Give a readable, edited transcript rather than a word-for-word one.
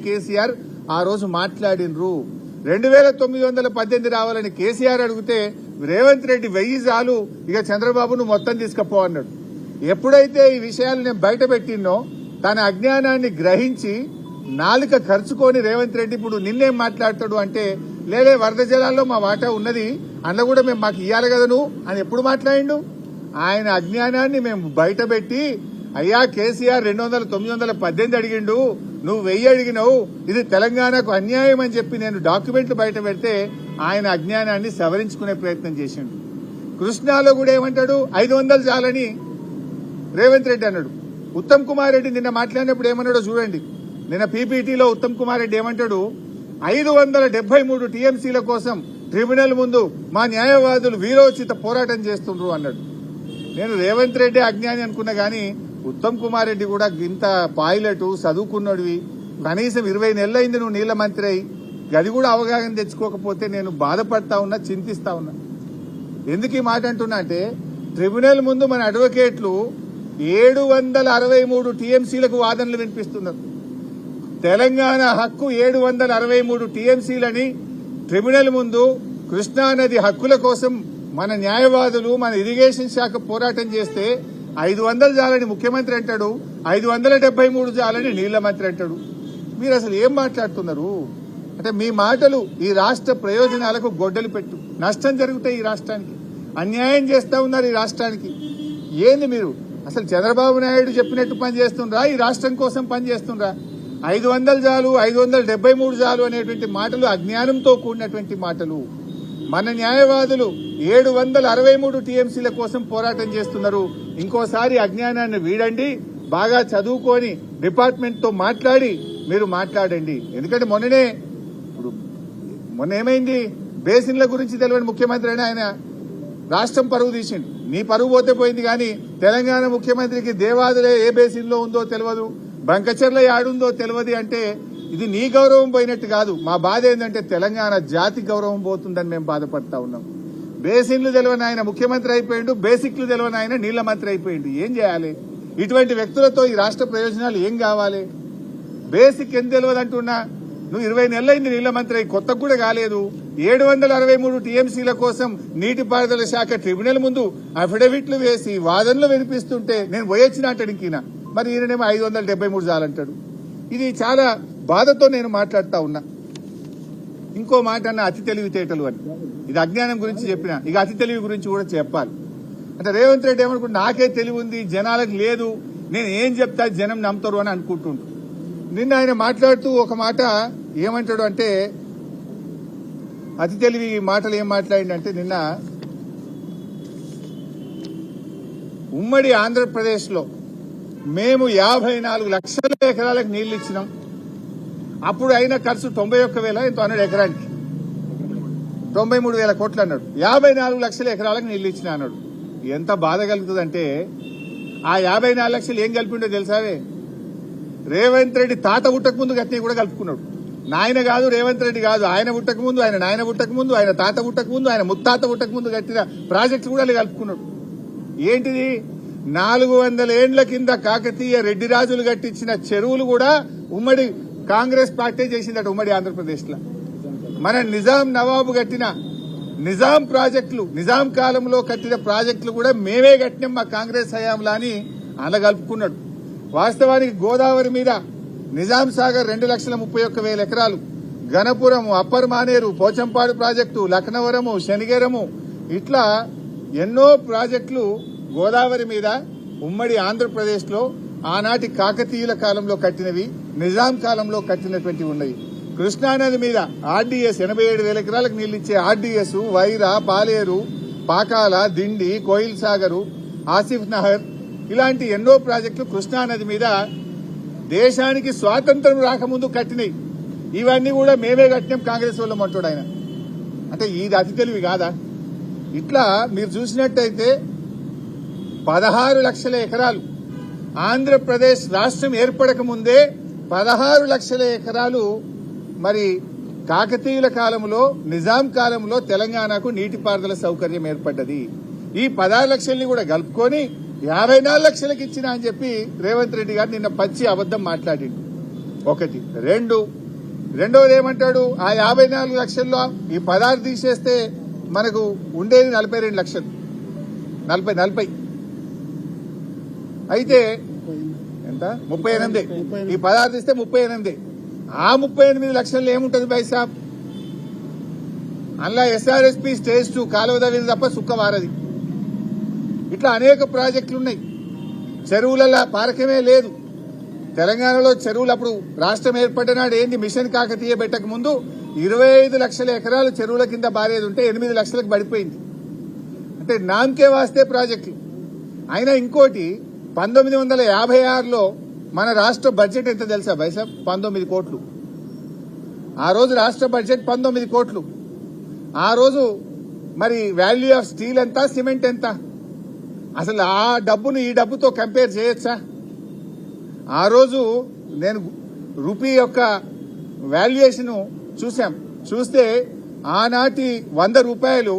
కేసీఆర్ ఆ రోజు మాట్లాడినరు. 2918 రావాలని కేసీఆర్ అడిగితే రేవంత్ రెడ్డి 1000 చాలు, ఇక చంద్రబాబును మొత్తం తీసుకుపో అన్నాడు. ఎప్పుడైతే ఈ విషయాలు నేను బయట పెట్టినో తన అజ్ఞానాన్ని గ్రహించి నాలుక ఖర్చుకొని రేవంత్ రెడ్డి ఇప్పుడు నిన్నేం మాట్లాడతాడు అంటే, లేలే వరద జలాల్లో మా వాటా ఉన్నది, అందులో కూడా మేము మాకు ఇయ్యాలి కదా నువ్వు అని ఎప్పుడు మాట్లాడిండు. ఆయన అజ్ఞానాన్ని మేము బయట పెట్టి, అయ్యా కేసీఆర్ 918 అడిగిండు, నువ్వు 1000 అడిగినావు, ఇది తెలంగాణకు అన్యాయం అని చెప్పి నేను డాక్యుమెంట్లు బయట పెడితే ఆయన అజ్ఞానాన్ని సవరించుకునే ప్రయత్నం చేసిండు. కృష్ణాలో కూడా ఏమంటాడు, 500 చాలని రేవంత్ రెడ్డి అన్నాడు. ఉత్తమ్ కుమార్ రెడ్డి నిన్న మాట్లాడినప్పుడు ఏమన్నాడో చూడండి. నిన్న పీపీటీలో ఉత్తమ్ కుమార్ రెడ్డి ఏమంటాడు, 573 టీఎంసీల కోసం ట్రిబ్యునల్ ముందు మా న్యాయవాదులు వీరోచిత పోరాటం చేస్తుండ్రు అన్నాడు. నేను రేవంత్ రెడ్డి అజ్ఞాని అనుకున్నా గానీ ఉత్తమ్ కుమార్ రెడ్డి కూడా ఇంత పైలట్ చదువుకున్నాడువి, కనీసం 20 నెలలైంది నువ్వు నీళ్ల మంత్రి అయి, అది కూడా అవగాహన తెచ్చుకోకపోతే నేను బాధపడతా ఉన్నా, చింతిస్తా ఉన్నా. ఎందుకు ఈ మాట అంటున్నా అంటే, ట్రిబ్యునల్ ముందు మన అడ్వకేట్లు 763 టీఎంసీలకు వాదనలు వినిపిస్తున్నారు. తెలంగాణ హక్కు 763 టీఎంసీలని ట్రిబ్యునల్ ముందు కృష్ణానది హక్కుల కోసం మన న్యాయవాదులు, మన ఇరిగేషన్ శాఖ పోరాటం చేస్తే 500 చాలని ముఖ్యమంత్రి అంటాడు, 573 చాలని నీళ్ల మంత్రి అంటాడు. మీరు అసలు ఏం మాట్లాడుతున్నారు అంటే, మీ మాటలు ఈ రాష్ట్ర ప్రయోజనాలకు గొడ్డలి పెట్టు, నష్టం జరుగుతాయి ఈ రాష్ట్రానికి, అన్యాయం చేస్తా ఉన్నారు ఈ రాష్ట్రానికి. ఏంది మీరు అసలు చంద్రబాబు నాయుడు చెప్పినట్టు పని చేస్తుండ్రా, ఈ రాష్ట్రం కోసం పని చేస్తుండ్రా? 500 చాలు, 573 చాలు అనేటువంటి మాటలు అజ్ఞానంతో కూడినటువంటి మాటలు. మన న్యాయవాదులు 763 టీఎంసీల కోసం పోరాటం చేస్తున్నారు. ఇంకోసారి అజ్ఞానాన్ని వీడండి, బాగా చదువుకొని డిపార్ట్మెంట్ తో మాట్లాడి మీరు మాట్లాడండి. ఎందుకంటే మొన్న ఏమైంది, బేసిన్ల గురించి తెలియని ముఖ్యమంత్రి అని ఆయన రాష్ట్రం పరువు తీసిండు. నీ పరువు పోతే పోయింది కానీ తెలంగాణ ముఖ్యమంత్రికి దేవాదులే ఏ బేసిన్లో ఉందో తెలియదు, బంకచెర్ల యాడుందో తెలియదు అంటే ఇది నీ గౌరవం పోయినట్టు కాదు. మా బాధ ఏంటంటే తెలంగాణ జాతి గౌరవం పోతుందని మేము బాధపడతా ఉన్నాం. బేసిన్లు తెలియని ఆయన ముఖ్యమంత్రి అయిపోయిండు, బేసిక్లు తెలియని ఆయన నీళ్ల మంత్రి అయిపోయిండు. ఏం చేయాలి? ఇటువంటి వ్యక్తులతో ఈ రాష్ట్ర ప్రయోజనాలు ఏం కావాలి? బేసిక్ ఎంత తెలియదు అంటున్నా, నువ్వు 20 నెలలైంది నీళ్ల మంత్రి అయి, కొత్తకు కూడా కాలేదు. 763 టీఎంసీల కోసం నీటిపారుదల శాఖ ట్రిబ్యునల్ ముందు అఫిడవిట్లు వేసి వాదనలు వినిపిస్తుంటే నేను పోయొచ్చిన అంటాడు ఇంకీనా, మరి ఈయననేమో 573 చాలంటాడు. ఇది చాలా బాధతో నేను మాట్లాడుతా ఉన్నా. ఇంకో మాట అన్న, అతి తెలివితేటలు అని. ఇది అజ్ఞానం గురించి చెప్పిన, ఇక అతి తెలివి గురించి కూడా చెప్పాలి. అంటే రేవంత్ రెడ్డి ఏమనుకుంటు, నాకే తెలివి ఉంది జనాలకు లేదు, నేను ఏం చెప్తా జనం నమ్ముతారు అని అనుకుంటుండు. నిన్న ఆయన మాట్లాడుతూ ఒక మాట ఏమంటాడు అంటే, అతి తెలివి మాటలు ఏం మాట్లాడిందంటే, నిన్న ఉమ్మడి ఆంధ్రప్రదేశ్ లో మేము 54 లక్షల ఎకరాలకు నీళ్లు ఇచ్చినాం, అప్పుడు అయిన ఖర్చు 91,000 ఎంతో అన్నాడు ఎకరానికి, 93,000 కోట్లు అన్నాడు. 54 లక్షల ఎకరాలకు నీళ్లు ఇచ్చిన అన్నాడు. ఎంత బాధ కలుగుతుందంటే, ఆ 54 లక్షలు ఏం కలిపిండో తెలుసావే? రేవంత్ రెడ్డి తాత పుట్టక ముందు గట్టిని కూడా కలుపుకున్నాడు. నాయన కాదు, రేవంత్ రెడ్డి కాదు, ఆయన పుట్టక ముందు, ఆయన నాయన పుట్టక ముందు, ఆయన తాత పుట్టక ముందు, ఆయన ముత్తాత పుట్టక ముందు కట్టిన ప్రాజెక్టులు కూడా కలుపుకున్నాడు. ఏంటిది? 400 ఏండ్ల కింద కాకతీయ రెడ్డి రాజులు కట్టించిన చెరువులు కూడా ఉమ్మడి కాంగ్రెస్ పార్టీ చేసిందట ఉమ్మడి ఆంధ్రప్రదేశ్ లో. మన నిజాం నవాబు కట్టిన నిజాం ప్రాజెక్టులు, నిజాం కాలంలో కట్టిన ప్రాజెక్టులు కూడా మేమే కట్టినాం మా కాంగ్రెస్ హయాంలో అని అలా కలుపుకున్నాడు. వాస్తవానికి గోదావరి మీద నిజాం సాగర్ 2,31,000 ఎకరాలు, గణపురం, అప్పర్ మానేరు, పోచంపాడు ప్రాజెక్టు, లక్నవరము, శనిగేరము, ఇట్లా ఎన్నో ప్రాజెక్టులు గోదావరి మీద ఉమ్మడి ఆంధ్రప్రదేశ్ లో ఆనాటి కాకతీయుల కాలంలో కట్టినవి, నిజాం కాలంలో కట్టినటువంటి ఉన్నాయి. కృష్ణానది మీద ఆర్డీఎస్ 87,000 ఎకరాలకు నీళ్లు ఇచ్చే ఆర్డీఎస్, వైరా, పాలేరు, పాకాల, దిండి, కోయిల్ సాగరు, ఆసిఫ్ నహర్, ఇలాంటి ఎన్నో ప్రాజెక్టులు కృష్ణానది మీద దేశానికి స్వాతంత్రం రాకముందు కట్టినాయి. ఇవన్నీ కూడా మేమే కట్టినాం కాంగ్రెస్ వాళ్ళం అంటాడు ఆయన. అంటే ఇది అతి తెలివి కాదా? ఇట్లా మీరు చూసినట్టయితే 16 లక్షల ఎకరాలు ఆంధ్రప్రదేశ్ రాష్ట్రం ఏర్పడక ముందే 16 లక్షల ఎకరాలు మరి కాకతీయుల కాలంలో, నిజాం కాలంలో తెలంగాణకు నీటిపారుదల సౌకర్యం ఏర్పడ్డది. ఈ 16 లక్షల్ని కూడా కలుపుకొని 54 లక్షలకు ఇచ్చిన అని చెప్పి రేవంత్ రెడ్డి గారు నిన్న పచ్చి అబద్దం మాట్లాడిండు. ఒకటి. రెండోది ఏమంటాడు, ఆ 54 లక్షల్లో ఈ 16 తీసేస్తే మనకు ఉండేది 42 లక్షలు. 40 అయితే ఎంత 38. ఈ 16 తీస్తే 38. ఆ 38 లక్షల్లో ఏముంటది బైసాబ్? అందులో ఎస్ఆర్ఎస్పీ స్టేజ్ 2 కాలువ తవ్వింది తప్ప సుక్క వారది. ఇట్లా అనేక ప్రాజెక్టులు ఉన్నాయి. చెరువుల పారకమే లేదు. తెలంగాణలో చెరువులు అప్పుడు రాష్ట్రం ఏర్పడిన నాడు ఏంది, మిషన్ కాకతీయ పెట్టక ముందు 25 లక్షల ఎకరాలు చెరువుల కింద బారేది ఉంటే 8 లక్షలకు పడిపోయింది. అంటే నామకే వాస్తే ప్రాజెక్టులు. అయినా ఇంకోటి, 1956లో మన రాష్ట్ర బడ్జెట్ ఎంత తెలుసా బైసాబ్? 19 కోట్లు. ఆ రోజు రాష్ట్ర బడ్జెట్ 19 కోట్లు. ఆ రోజు మరి వాల్యూ ఆఫ్ స్టీల్ ఎంత, సిమెంట్ ఎంత? అసలు ఆ డబ్బును ఈ డబ్బుతో కంపేర్ చేయొచ్చా? ఆ రోజు నేను రూపీ యొక్క వాల్యుయేషన్ చూస్తే ఆనాటి 100 రూపాయలు